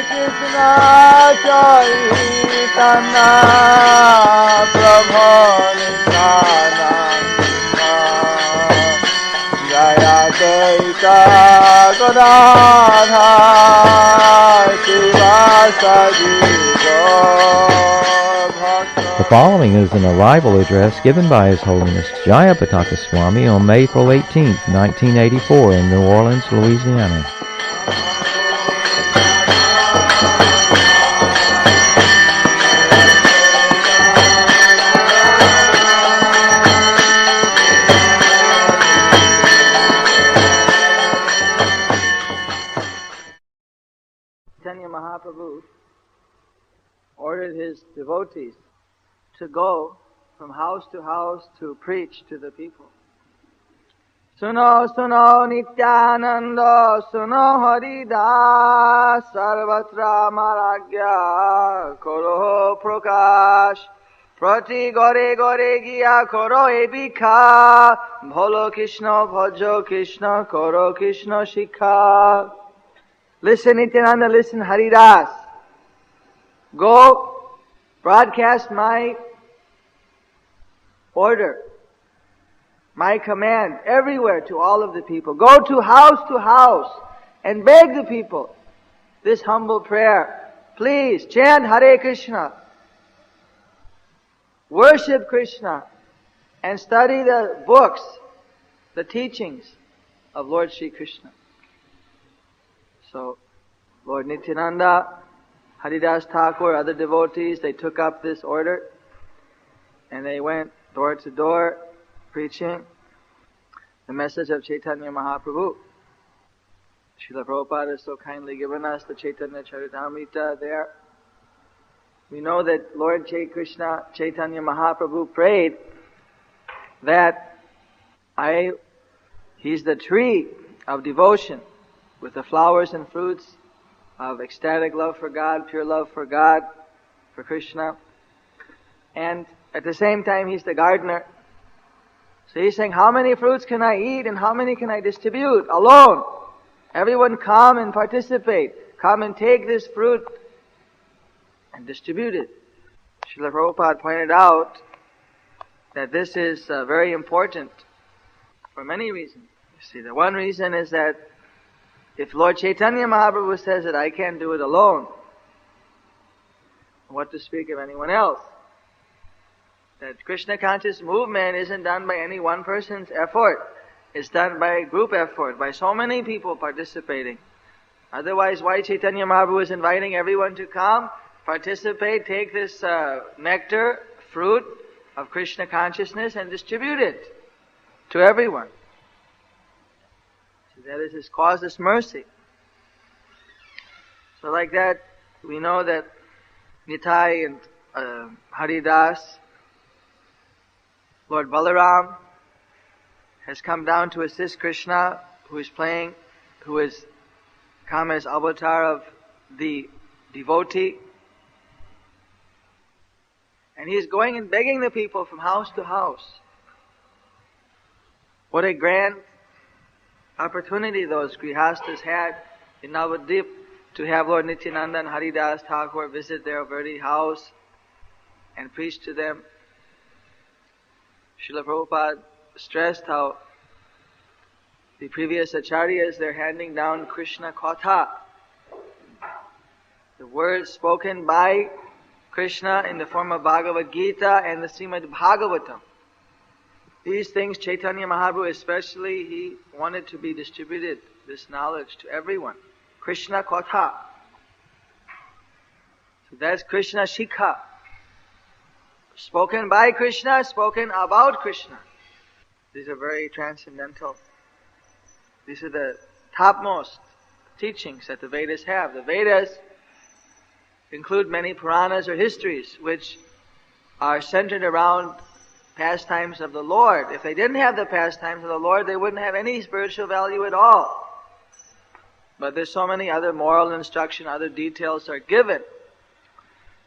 Krishna Chaitanya Prabhu Nityananda Jayapataka Swami The following is an arrival address given by His Holiness Jayapataka Swami on April 18, 1984 in New Orleans, Louisiana. Chaitanya Mahaprabhu ordered his devotees to go from house to house to preach to the people. Suno, suno, Nityananda, suno, Haridas, Sarvatra Maragya, Koro Prakash, Prati Gore Gore Gya, Koro Ebika, Bholo Krishna, Bhajo Krishna, Koro Krishna Shikha. Listen Nityananda, listen Haridas. Go broadcast my order, my command everywhere to all of the people. Go to house and beg the people this humble prayer. Please chant Hare Krishna, worship Krishna, and study the books, the teachings of Lord Sri Krishna. So, Lord Nityananda, Haridas Thakur, other devotees, they took up this order and they went door to door preaching the message of Chaitanya Mahaprabhu. Srila Prabhupada has so kindly given us the Chaitanya Charitamrita there. We know that Lord Shri Krishna, Chaitanya Mahaprabhu prayed that He's the tree of devotion with the flowers and fruits of ecstatic love for God, pure love for God, for Krishna. And at the same time, He's the gardener. So He's saying, how many fruits can I eat and how many can I distribute alone? Everyone come and participate. Come and take this fruit and distribute it. Srila Prabhupada pointed out that this is very important for many reasons. You see, the one reason is that if Lord Chaitanya Mahaprabhu says that I can't do it alone, what to speak of anyone else? That Krishna conscious movement isn't done by any one person's effort. It's done by a group effort, by so many people participating. Otherwise, why Chaitanya Mahaprabhu is inviting everyone to come, participate, take this nectar, fruit of Krishna consciousness and distribute it to everyone. That is His causeless mercy. So like that, we know that Nitai and Haridas, Lord Balaram, has come down to assist Krishna, who has come as avatar of the devotee. And he is going and begging the people from house to house. What a grand opportunity those Grihastas had in Navadvip to have Lord Nityananda and Haridas Thakur visit their very house and preach to them. Srila Prabhupada stressed how the previous acharyas, they're handing down Krishna Katha, the words spoken by Krishna in the form of Bhagavad Gita and the Srimad Bhagavatam. These things, Chaitanya Mahaprabhu especially, he wanted to be distributed, this knowledge, to everyone. Krishna Katha. So that's Krishna Shikha. Spoken by Krishna, spoken about Krishna. These are very transcendental. These are the topmost teachings that the Vedas have. The Vedas include many Puranas or histories which are centered around pastimes of the Lord. If they didn't have the pastimes of the Lord, they wouldn't have any spiritual value at all. But there's so many other moral instruction, other details are given.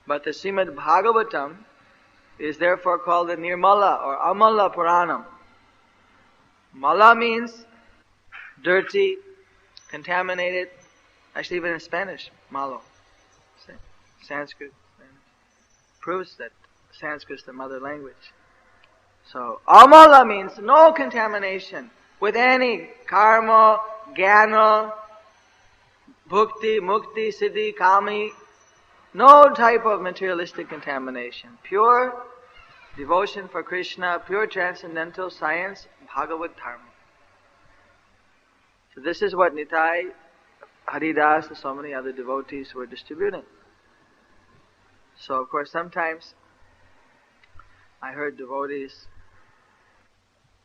But the Srimad Bhagavatam is therefore called the Nirmala or Amala Puranam. Mala means dirty, contaminated. Actually, even in Spanish, malo, Sanskrit, Spanish, proves that Sanskrit is the mother language. So, amala means no contamination with any karma, jnana, bhukti, mukti, siddhi, kami, no type of materialistic contamination. Pure devotion for Krishna, pure transcendental science, Bhagavad Dharma. So this is what Nitai, Haridas, and so many other devotees were distributing. So of course sometimes I heard devotees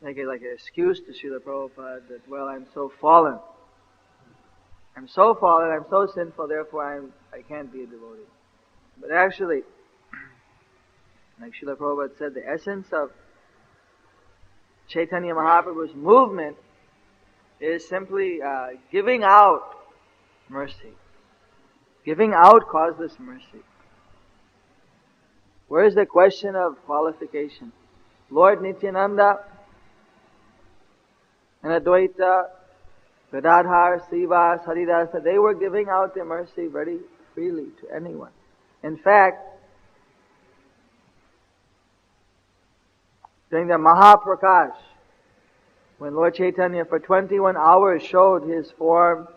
make it like an excuse to Srila Prabhupada that, well, I'm so fallen. I'm so fallen, I'm so sinful, therefore I can't be a devotee. But actually, like Srila Prabhupada said, the essence of Chaitanya Mahaprabhu's movement is simply giving out mercy. Giving out causeless mercy. Where is the question of qualification? Lord Nityananda and Advaita, Gadadhar, Srivas, Haridasa, they were giving out their mercy very freely to anyone. In fact, during the Mahaprakash, when Lord Chaitanya for 21 hours showed his form,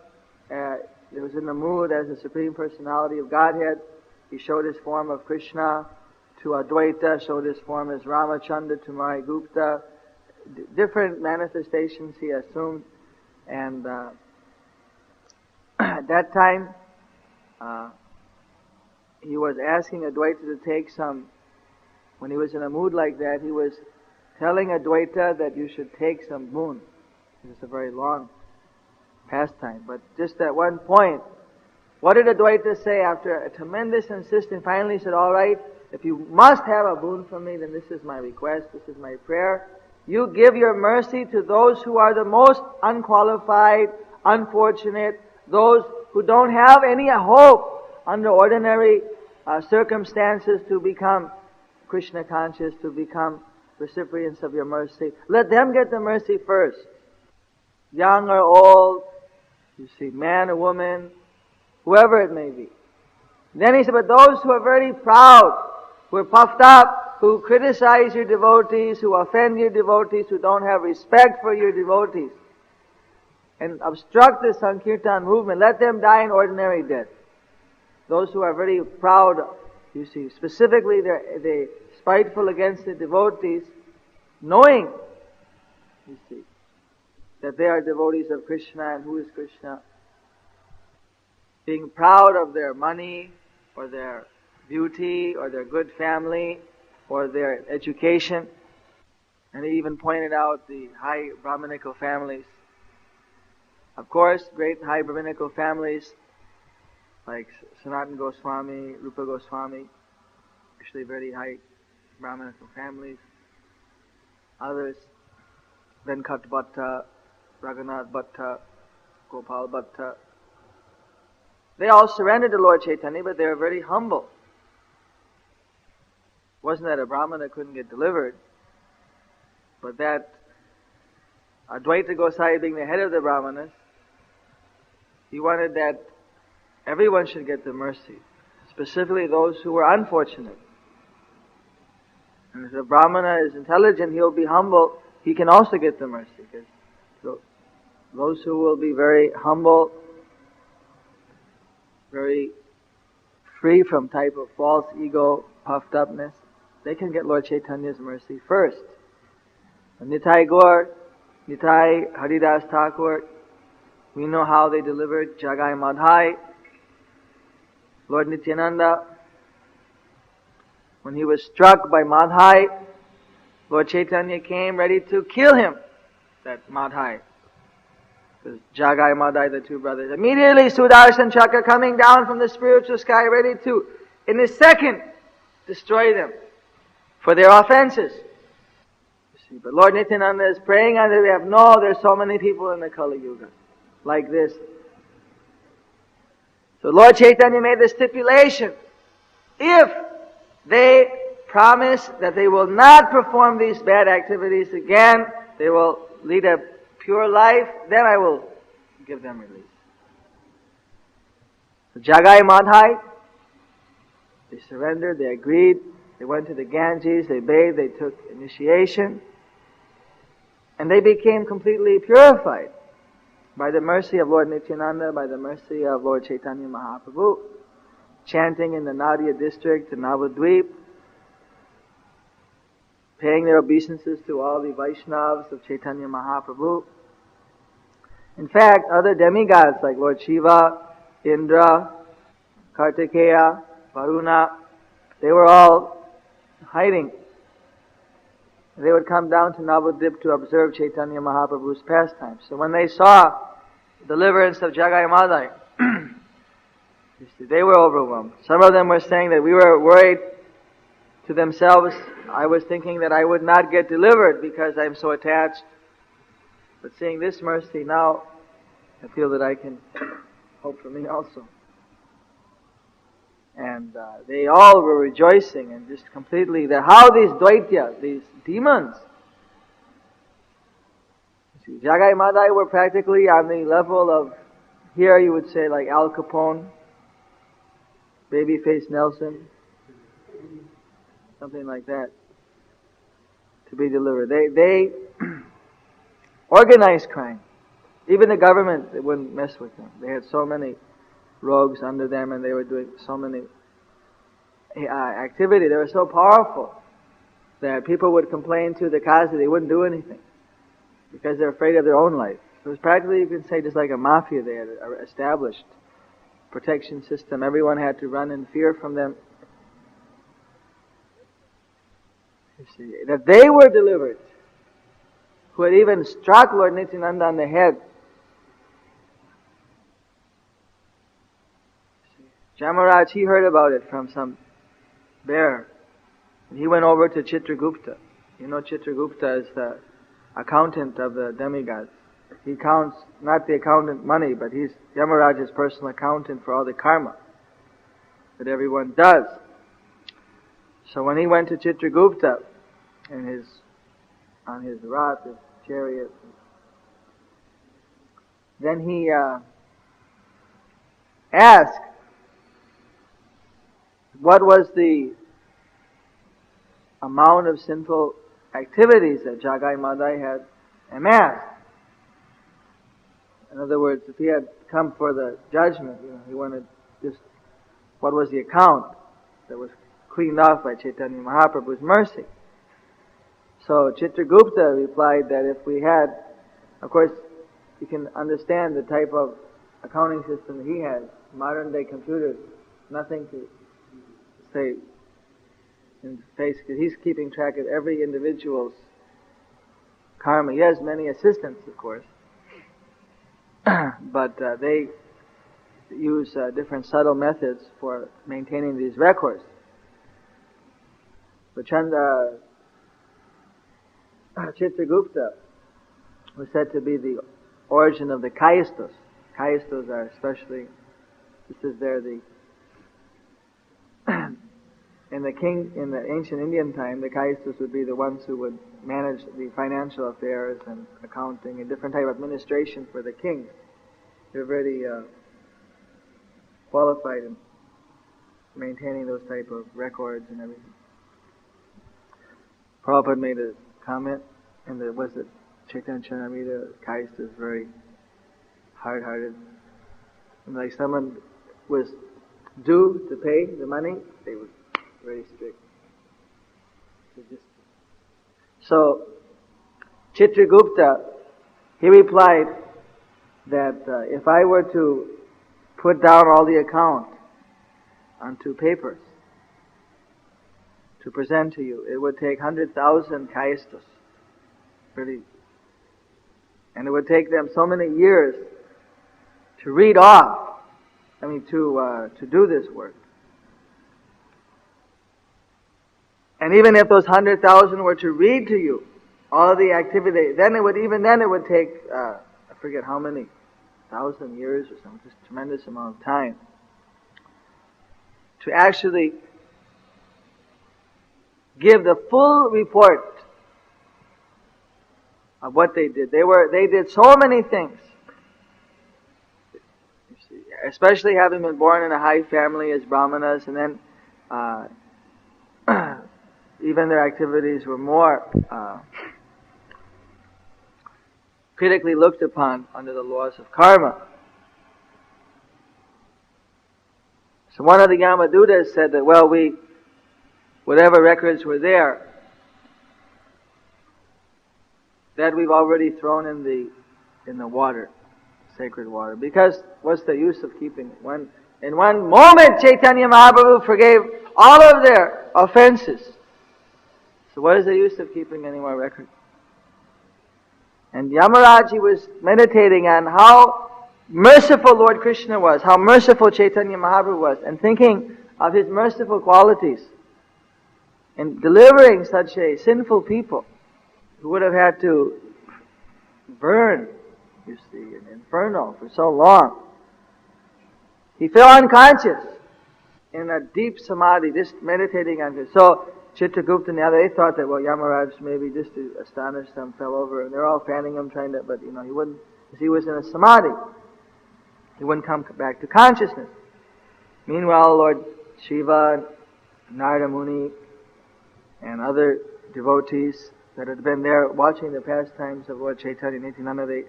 he was in the mood as the Supreme Personality of Godhead. He showed his form of Krishna to Advaita, showed his form as Ramachandra to Marigupta. Different manifestations he assumed. And at that time, he was asking Advaita to take some, when he was in a mood like that, he was telling Advaita that you should take some boon. It's a very long pastime. But just at one point, what did Advaita say after a tremendous insistence? Finally he said, all right, if you must have a boon from me, then this is my request, this is my prayer. You give your mercy to those who are the most unqualified, unfortunate, those who don't have any hope under ordinary circumstances to become Krishna conscious, to become recipients of your mercy. Let them get the mercy first. Young or old, you see, man or woman, whoever it may be. Then he said, but those who are very proud, who are puffed up, who criticize your devotees, who offend your devotees, who don't have respect for your devotees, and obstruct the Sankirtan movement, let them die an ordinary death. Those who are very proud, you see, specifically they're spiteful against the devotees, knowing, you see, that they are devotees of Krishna, and who is Krishna, being proud of their money, or their beauty, or their good family, or their education. And he even pointed out the high Brahmanical families. Of course, great high Brahmanical families, like Sanatana Goswami, Rupa Goswami, actually very high Brahmanical families. Others, Venkat Bhatta, Raghunath Bhatta, Gopal Bhatta. They all surrendered to Lord Chaitanya, but they were very humble. It wasn't that a Brahmana couldn't get delivered, but that Advaita Gosai being the head of the Brahmanas, he wanted that everyone should get the mercy, specifically those who were unfortunate. And if the Brahmana is intelligent, he'll be humble, he can also get the mercy. Because those who will be very humble, very free from type of false ego, puffed upness, they can get Lord Chaitanya's mercy first. And Nitai Gaur, Nitai Haridas Thakur, we know how they delivered Jagai Madhai. Lord Nityananda, when he was struck by Madhai, Lord Chaitanya came ready to kill him, that Madhai. Because Jagai Madhai, the two brothers. Immediately Sudarshan Chakra coming down from the spiritual sky, ready to, in a second, destroy them for their offenses. You see, but Lord Nityananda is praying on their behalf. No, there's so many people in the Kali Yuga like this. So Lord Chaitanya made the stipulation, if they promise that they will not perform these bad activities again, they will lead a pure life, then I will give them release. So Jagai Madhai, they surrendered, they agreed, they went to the Ganges, they bathed, they took initiation, and they became completely purified by the mercy of Lord Nityananda, by the mercy of Lord Chaitanya Mahaprabhu, chanting in the Nadia district, the Navadvip, paying their obeisances to all the Vaishnavas of Chaitanya Mahaprabhu. In fact, other demigods like Lord Shiva, Indra, Kartikeya, Varuna, they were all hiding. They would come down to Navadvip to observe Chaitanya Mahaprabhu's pastimes. So when they saw the deliverance of Jagai Madhai, they were overwhelmed. Some of them were saying that we were worried to themselves. I was thinking that I would not get delivered because I'm so attached. But seeing this mercy now, I feel that I can hope for me also. And they all were rejoicing and just completely, how these Dvaitya, these demons, Jagai Madhai were practically on the level of, here you would say like Al Capone, Babyface Nelson, something like that, to be delivered. They organized crime. Even the government, they wouldn't mess with them. They had so many rogues under them, and they were doing so many activity. They were so powerful that people would complain to the Kazi, they wouldn't do anything because they're afraid of their own life. It was practically, you could say, just like a mafia they had established. Protection system. Everyone had to run in fear from them. You see, that they were delivered, who had even struck Lord Nityananda on the head. Jamaraj, he heard about it from some bear. And he went over to Chitragupta. You know Chitragupta is the accountant of the demigods. He counts, not the accountant money, but he's Yamaraj's personal accountant for all the karma that everyone does. So when he went to Chitragupta on his rath, his chariot, then he asked what was the amount of sinful activities that Jagai Madhai had amassed. In other words, if he had come for the judgment, he wanted just what was the account that was cleaned off by Chaitanya Mahaprabhu's mercy. So Chitragupta replied that if we had, of course, you can understand the type of accounting system that he had. Modern day computers, nothing to say in face, because he's keeping track of every individual's karma. He has many assistants, of course. But they use different subtle methods for maintaining these records. But Chitragupta was said to be the origin of the Kayastas. Kayastas are especially, this is in the ancient Indian time, the Kayastas would be the ones who would manage the financial affairs and accounting and different type of administration for the king. They're very qualified in maintaining those type of records and everything. Prabhupada made a comment, and was it Chaitanya Charanamrita, Kayastas is very hard-hearted. And like someone was due to pay the money, they were very strict. So Chitragupta, he replied that if I were to put down all the account onto papers to present to you, it would take 100,000 Kayastas. Pretty. And it would take them so many years to read off, to do this work. And even if those 100,000 were to read to you all the activity, then it would take, I forget how many, 1,000 years or something, just a tremendous amount of time to actually give the full report of what they did. They did so many things. You see, especially having been born in a high family as Brahmanas, and then even their activities were more critically looked upon under the laws of karma. So one of the Yamadutas said that, well, whatever records were there, that we've already thrown in the water, sacred water. Because what's the use of keeping it? In one moment, Chaitanya Mahaprabhu forgave all of their offenses. So what is the use of keeping any more record? And Yamaraj, he was meditating on how merciful Lord Krishna was, how merciful Chaitanya Mahaprabhu was, and thinking of his merciful qualities in delivering such a sinful people who would have had to burn, you see, in inferno for so long. He fell unconscious in a deep samadhi, just meditating on this. So Chitragupta and the other, they thought that, well, Yamaraj maybe just to astonish them fell over, and they're all fanning him, trying to, but he wouldn't, because he was in a samadhi. He wouldn't come back to consciousness. Meanwhile, Lord Shiva, Narada Muni, and other devotees that had been there watching the pastimes of Lord Chaitanya Nityananda, they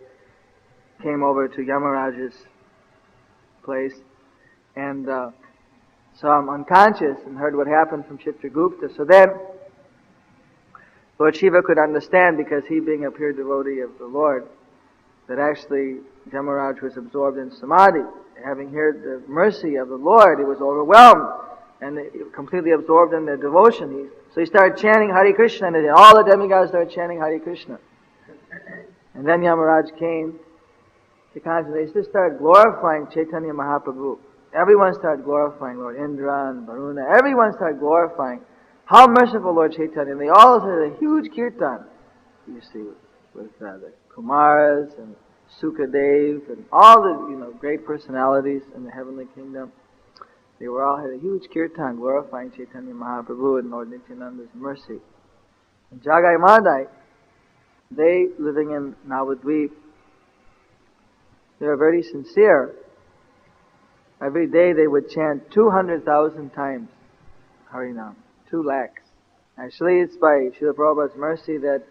came over to Yamaraj's place and saw him unconscious and heard what happened from Chitragupta. So then, Lord Shiva could understand, because he being a pure devotee of the Lord, that actually Yamaraj was absorbed in samadhi. Having heard the mercy of the Lord, he was overwhelmed and completely absorbed in their devotion. So he started chanting Hare Krishna, and all the demigods started chanting Hare Krishna. And then Yamaraj came to consciousness. They just started glorifying Chaitanya Mahaprabhu. Everyone started glorifying Lord Indra and Varuna. Everyone started glorifying how merciful Lord Chaitanya. And they all had a huge kirtan, you see, with the Kumaras and Sukadev and all the great personalities in the heavenly kingdom. They were all had a huge kirtan glorifying Chaitanya Mahaprabhu and Lord Nityananda's mercy. And Jagai Madai, they living in Navadvip, they were very sincere. Every day they would chant 200,000 times Harinam, 2 lakhs. Actually, it's by Srila Prabhupada's mercy that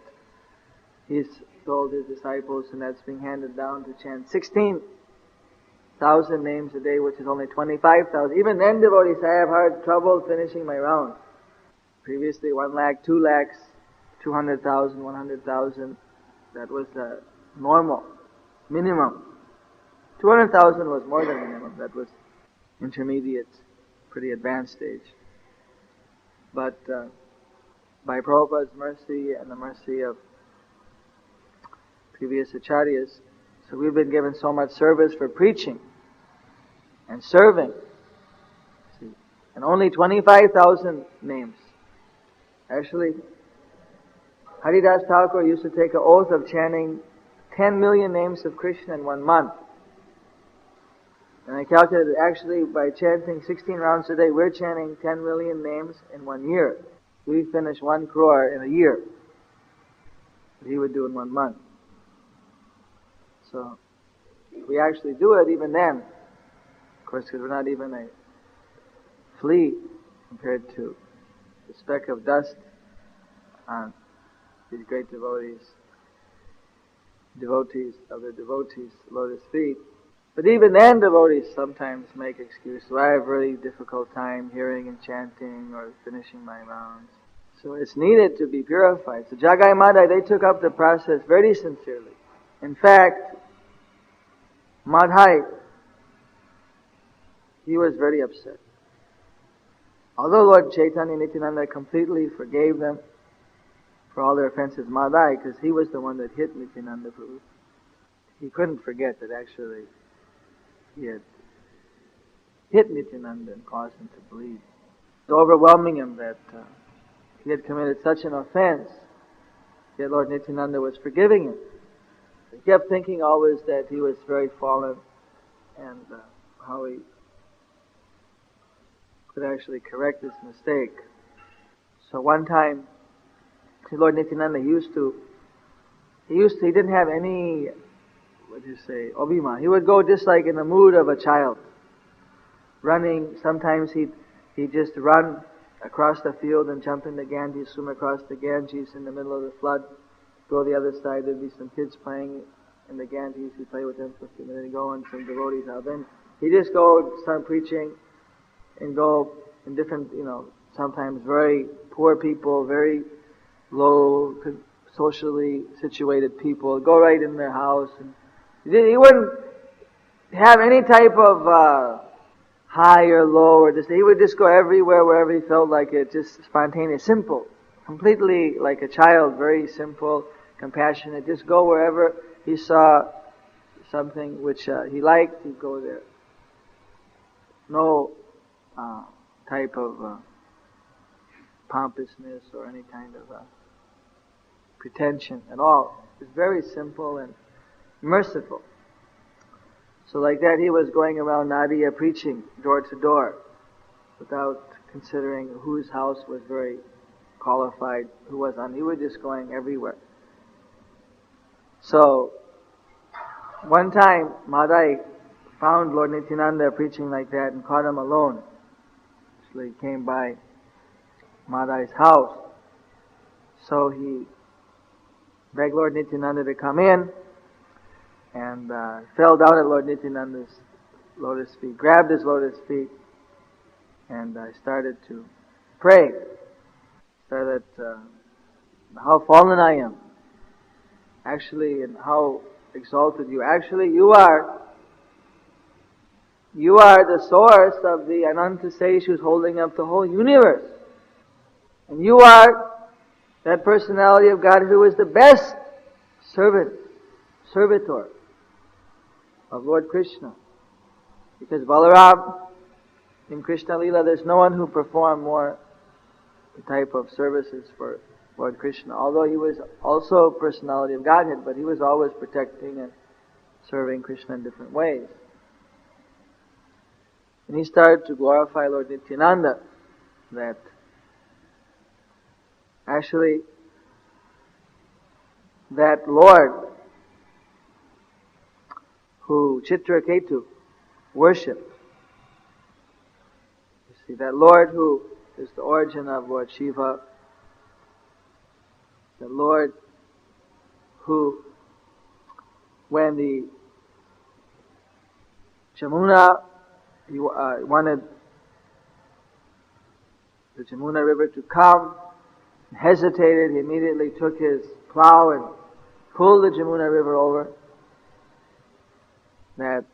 he's told his disciples, and that's being handed down, to chant 16,000 names a day, which is only 25,000. Even then, devotees, I have hard trouble finishing my round. Previously, 1 lakh, 2 lakhs, 200,000, 100,000, that was the normal, minimum. 200,000 was more than minimum, that was intermediate, pretty advanced stage. But by Prabhupada's mercy and the mercy of previous acharyas, so we've been given so much service for preaching and serving. See, and only 25,000 names. Actually, Haridas Thakur used to take an oath of chanting 10 million names of Krishna in 1 month. And I calculated, actually, by chanting 16 rounds a day, we're chanting 10 million names in 1 year. We finish 1 crore in a year. That he would do in 1 month. So, if we actually do it, even then, of course, because we're not even a flea compared to the speck of dust on these great devotees of the devotees' lotus feet. But even then, devotees sometimes make excuses. I have really difficult time hearing and chanting or finishing my rounds. So it's needed to be purified. So Jagai Madai, they took up the process very sincerely. In fact, Madhai, he was very upset. Although Lord Chaitanya Nityananda completely forgave them for all their offenses, Madhai, because he was the one that hit Nityananda Prabhu, he couldn't forget that actually he had hit Nityananda and caused him to bleed. It was overwhelming him that he had committed such an offense, yet Lord Nityananda was forgiving him. He kept thinking always that he was very fallen and how he could actually correct this mistake. So one time, Lord Nityananda, he didn't have any, obhima. He would go just like in the mood of a child. running. Sometimes he'd just run across the field and jump in the Ganges, swim across the Ganges in the middle of the flood, go the other side. There'd be some kids playing in the Ganges. He'd play with them for a few minutes and go, and some devotees out. Then he'd just go start preaching and go in different, sometimes very poor people, very low, socially situated people, go right in their house. And he wouldn't have any type of high or low, or just, he would just go everywhere, wherever he felt like it, just spontaneous, simple, completely like a child, very simple, compassionate, just go wherever he saw something which he liked, he'd go there. No type of pompousness or any kind of pretension at all. It's very simple and merciful. So like that, he was going around Nadia preaching door to door without considering whose house was very qualified, who was on. He was just going everywhere. So one time, Madai found Lord Nityananda preaching like that and caught him alone. So he came by Madai's house. So he begged Lord Nityananda to come in, and fell down at Lord Nityananda's lotus feet, grabbed his lotus feet, and I started to pray. Started, how fallen I am, actually, and how exalted you. Actually, you are the source of the Ananta Seish who's holding up the whole universe. And you are that personality of God who is the best servitor of Lord Krishna. Because Balaram, in Krishna Lila, there's no one who performed more the type of services for Lord Krishna. Although he was also a personality of Godhead, but he was always protecting and serving Krishna in different ways. And he started to glorify Lord Nityananda, that actually that Lord who Chitraketu worshipped. You see, that Lord who is the origin of Lord Shiva, the Lord who, when the Jamuna, he wanted the Jamuna river to come, hesitated, he immediately took his plow and pulled the Jamuna river over. That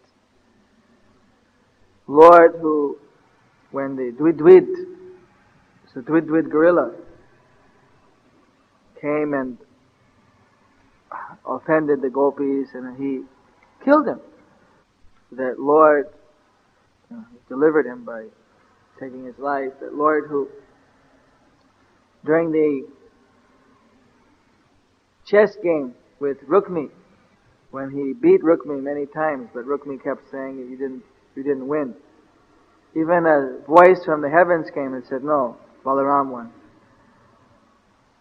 Lord who, when the Dwidwid gorilla came and offended the gopis and he killed him. That Lord delivered him by taking his life. That Lord who, during the chess game with Rukmi, when he beat Rukmi many times, but Rukmi kept saying, you didn't win. Even a voice from the heavens came and said, no, Balaram won.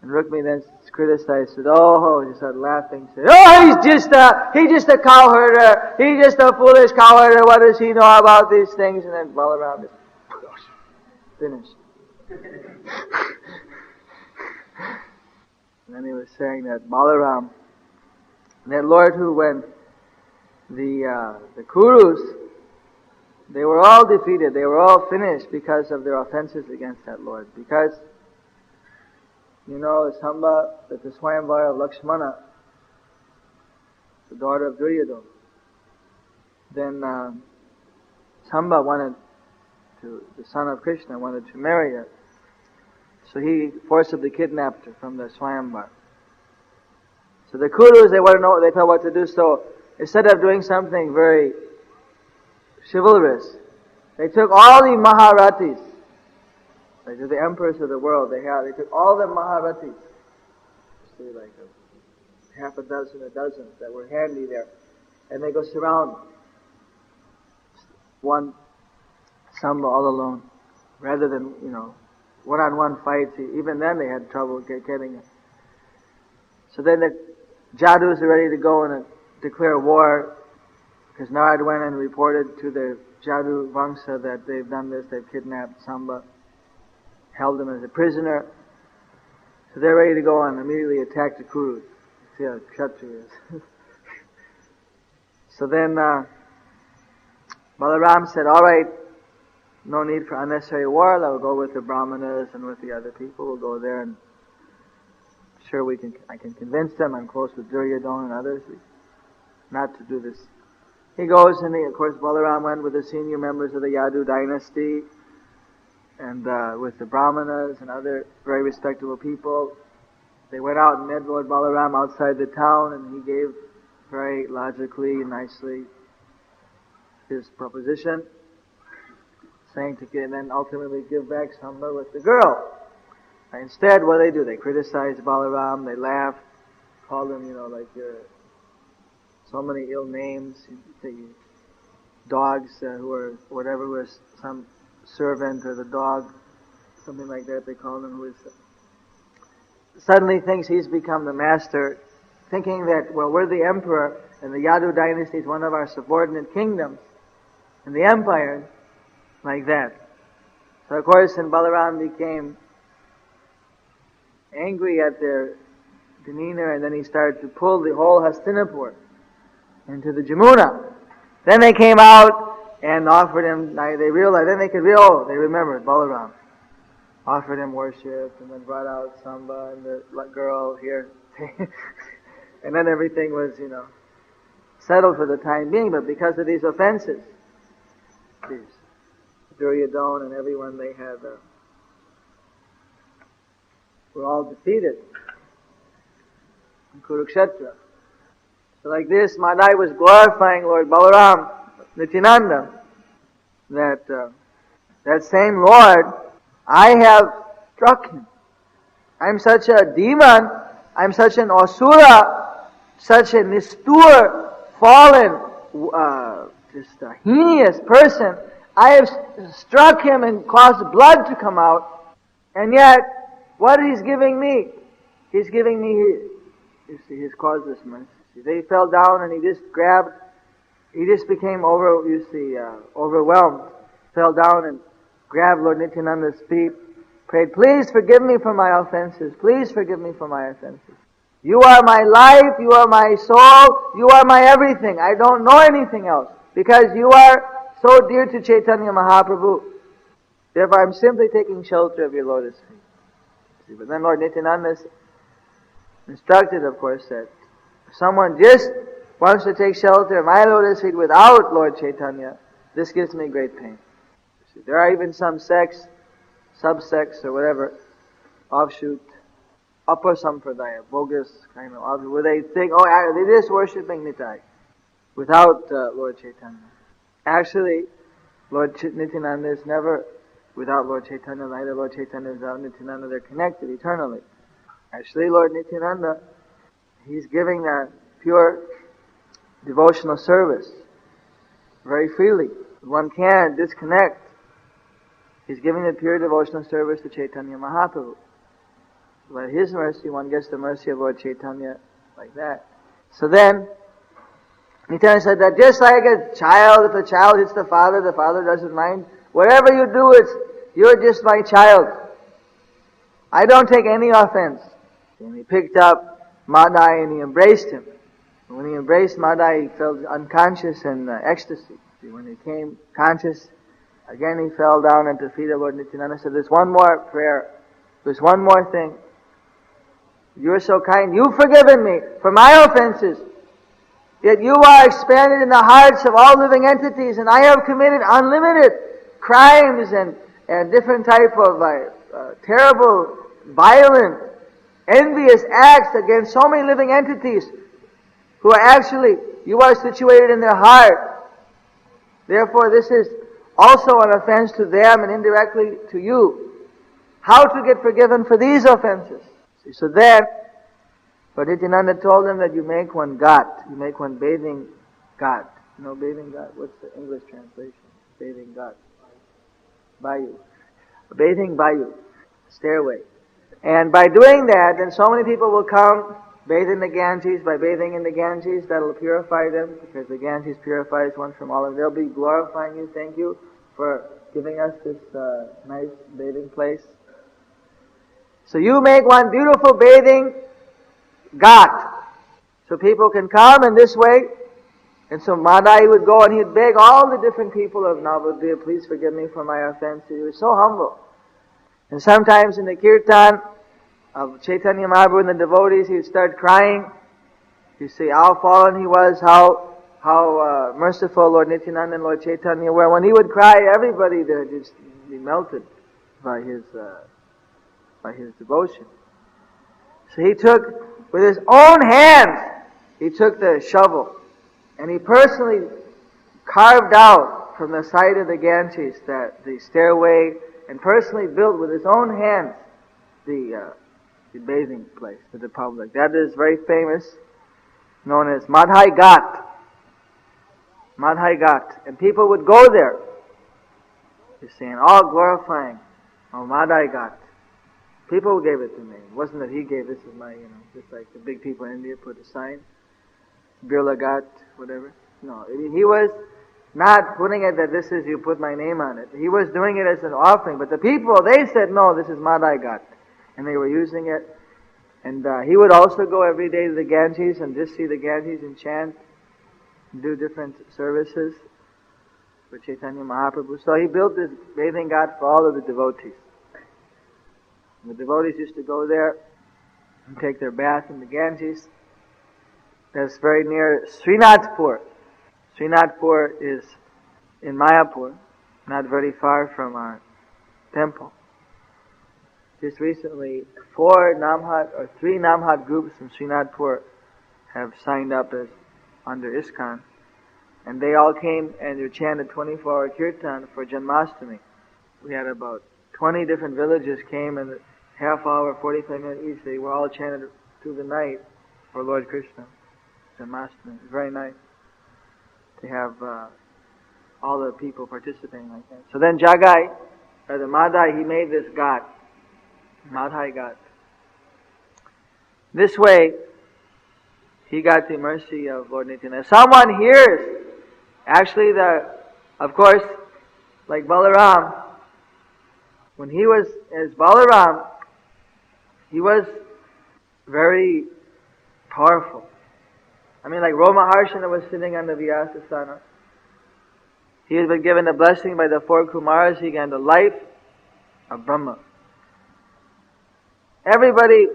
And Rukmi then criticized, said, oh, he started laughing, said, oh, he's just a cow herder, he's just a foolish cow herder, what does he know about these things? And then Balaram just finished. And then he was saying that Balaram, that Lord who, when the Kurus, they were all defeated, they were all finished because of their offenses against that Lord. Because, Samba, that the Swayamvara of Lakshmana, the daughter of Duryodhana, then Samba the son of Krishna, wanted to marry her. So he forcibly kidnapped her from the Swayamvara. So the Kurus, they want to know, they thought what to do. So instead of doing something very chivalrous, they took all the Maharatis, like the emperors of the world, they took all the Maharatis, say like half a dozen that were handy there, and they go surround one Samba all alone, rather than, one-on-one fights. Even then they had trouble getting it. So then the Jadus are ready to go and declare war, because Narad went and reported to the Jadu Vamsa that they've done this, they've kidnapped Samba, held him as a prisoner. So they're ready to go and immediately attack the Kurus. See how Kshatriya is. So then Balaram said, all right, no need for unnecessary war. I'll go with the Brahmanas and with the other people. We'll go there and sure I can convince them. I'm close with Duryodhana and others not to do this. He goes and of course Balaram went with the senior members of the Yadu dynasty and with the Brahmanas and other very respectable people. They went out and met Lord Balaram outside the town, and he gave very logically and nicely his proposition, saying to then ultimately give back Samba with the girl. And instead, what do? They criticized Balaram, they laughed, called him, like so many ill names, dogs who were, whatever was some servant or the dog, something like that they called him, who is suddenly thinks he's become the master, thinking that, well, we're the emperor, and the Yadu dynasty is one of our subordinate kingdoms, and the empire, like that. So of course, then Balaram became angry at their demeanor, and then he started to pull the whole Hastinapur into the Jamuna. Then they came out and offered him, they realized, then they remembered Balaram. Offered him worship, and then brought out Samba and the girl here. And then everything was, settled for the time being, but because of these offenses, these Duryodhana and everyone they had, were all defeated in Kurukshetra. So like this, Madai was glorifying Lord Balaram, Nityananda, that same Lord, I have struck him. I'm such a demon, I'm such an asura, such a nistur, fallen, just a heinous person. I have struck him and caused blood to come out, and yet, what he's giving me? He's giving me his causeless mercy. They fell down and he just became overwhelmed, fell down and grabbed Lord Nityananda's feet, prayed, please forgive me for my offenses, please forgive me for my offenses. You are my life, you are my soul, you are my everything. I don't know anything else, because you are so dear to Chaitanya Mahaprabhu. Therefore I'm simply taking shelter of your lotus feet. But then Lord Nityananda instructed, of course, that if someone just wants to take shelter of my lotus feet without Lord Chaitanya, this gives me great pain. There are even some sects, subsects or whatever, offshoot, upper sampradaya, bogus kind of offshoot, where they think, they're just worshipping Nitai without Lord Chaitanya. Actually, Lord Nityananda is never without Lord Chaitanya, neither Lord Chaitanya is without Nityananda, they're connected eternally. Actually, Lord Nityananda, he's giving that pure devotional service very freely. One can't disconnect. He's giving the pure devotional service to Chaitanya Mahaprabhu. By his mercy, one gets the mercy of Lord Chaitanya like that. So then, Nityananda said that just like a child, if a child hits the father doesn't mind. Whatever you do, you're just my child. I don't take any offense. And he picked up Madai and he embraced him. And when he embraced Madai, he felt unconscious and ecstasy. When he came conscious, again he fell down at the feet of Lord Nityananda. Said, there's one more prayer. There's one more thing. You're so kind. You've forgiven me for my offenses. Yet you are expanded in the hearts of all living entities, and I have committed unlimited crimes and different type of terrible, violent, envious acts against so many living entities who are actually, you are situated in their heart. Therefore, this is also an offense to them and indirectly to you. How to get forgiven for these offenses? So then, Lord Nityananda told them that you make one ghat, you make one bathing ghat. You know bathing ghat? What's the English translation? Bathing ghat. Bayu. Bathing bayu. Stairway. And by doing that, then so many people will come bathe in the Ganges. By bathing in the Ganges, that'll purify them, because the Ganges purifies one from all, and they'll be glorifying you. Thank you for giving us this nice bathing place. So you make one beautiful bathing ghat, so people can come in this way. And so Madai would go and he'd beg all the different people of Navadvip, please forgive me for my offense. He was so humble. And sometimes in the kirtan of Chaitanya Mahaprabhu and the devotees, he'd start crying. He'd say how fallen he was, how merciful Lord Nityananda and Lord Chaitanya were. When he would cry, everybody there just be melted by his devotion. So he took, with his own hands, he took the shovel, and he personally carved out from the side of the Ganges the stairway, and personally built with his own hands the bathing place for the public. That is very famous, known as Madhai Ghat. Madhai Ghat. And people would go there, he's saying, all glorifying, Madhai Ghat. People gave it to me. It wasn't that he gave, this is my, just like the big people in India put a sign, Birla Ghat, whatever. No, he was not putting it that this is, you put my name on it. He was doing it as an offering. But the people, they said, no, this is Madhai Ghat. And they were using it. And he would also go every day to the Ganges and just see the Ganges and chant, and do different services for Chaitanya Mahaprabhu. So he built this bathing ghat for all of the devotees. And the devotees used to go there and take their bath in the Ganges. That's very near Srinathpur. Srinathpur is in Mayapur, not very far from our temple. Just recently, 3 Namhat groups from Srinathpur have signed up as under ISKCON, and they all came and they chanted 24-hour kirtan for Janmashtami. We had about 20 different villages came, and half hour, 45 minutes each, they were all chanted through the night for Lord Krishna, Janmashtami. It's very nice to have all the people participating like that. So then Jagai, or the Madhai, he made this ghat, Madhai Ghat. This way, he got the mercy of Lord Nityananda. Someone hears, actually of course, like Balaram, when he was as Balaram, he was very powerful. I mean, like Maharaj was sitting on the Vyasasana. He had been given the blessing by the 4 Kumaras. He got the life of Brahma. Everybody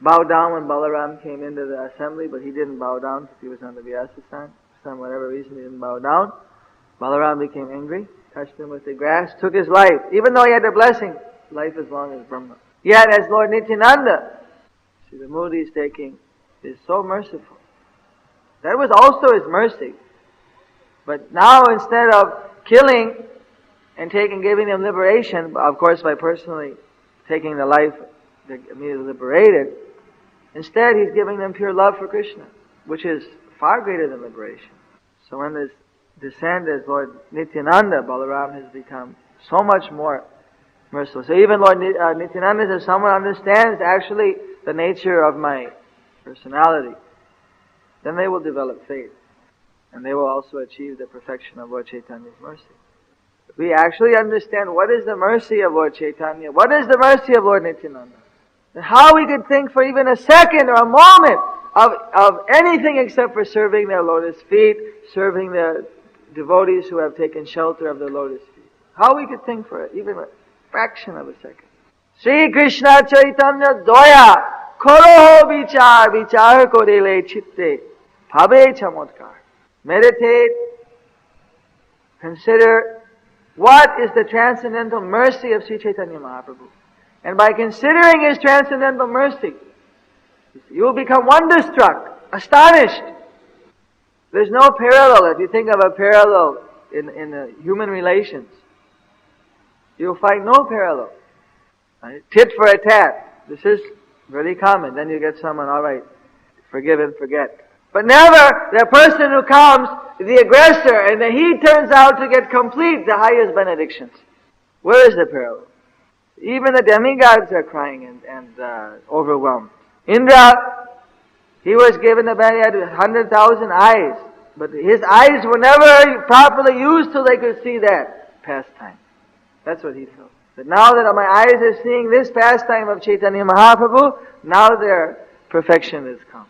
bowed down when Balaram came into the assembly, but he didn't bow down because he was on the Vyasasana. For whatever reason, he didn't bow down. Balaram became angry, touched him with the grass, took his life. Even though he had the blessing, life as long as Brahma. Yet, as Lord Nityananda, see, the mood he's taking is so merciful. That was also his mercy. But now, instead of killing and giving them liberation, of course by personally taking the life that immediately liberated, instead he's giving them pure love for Krishna, which is far greater than liberation. So when this descent as Lord Nityananda, Balaram has become so much more merciful. So even Lord Nityananda says, someone understands actually the nature of my personality, then they will develop faith. And they will also achieve the perfection of Lord Chaitanya's mercy. If we actually understand what is the mercy of Lord Chaitanya, what is the mercy of Lord Nityananda, then how we could think for even a second or a moment of anything except for serving their lotus feet, serving the devotees who have taken shelter of the lotus feet. How we could think for it, even a fraction of a second. Sri Krishna Chaitanya Doya Koroho Vichar Korele Chitte Bhave Chamotkar. Meditate, consider what is the transcendental mercy of Sri Chaitanya Mahaprabhu. And by considering his transcendental mercy, you will become wonderstruck, astonished. There's no parallel. If you think of a parallel in human relations, you'll find no parallel. Right? Tit for a tat. This is very common. Then you get someone, all right, forgive and forget. But never the person who comes, the aggressor, and then he turns out to get complete the highest benedictions. Where is the parallel? Even the demigods are crying and overwhelmed. Indra He was given the benefit, he had 100,000 eyes. But his eyes were never properly used till they could see that pastime. That's what he felt. But now that my eyes are seeing this pastime of Chaitanya Mahaprabhu, now their perfection has come.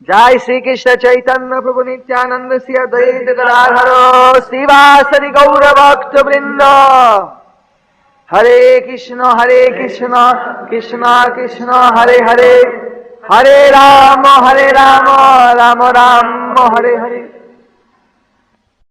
Jai Sri Krishna Chaitanya Prabhu Nityananda Sri Advaita Gadadharo Srivasari Gaura Bhakta Vrinda. Hare Krishna Krishna Krishna Hare Hare, Hare Rama Rama Rama Hare Hare.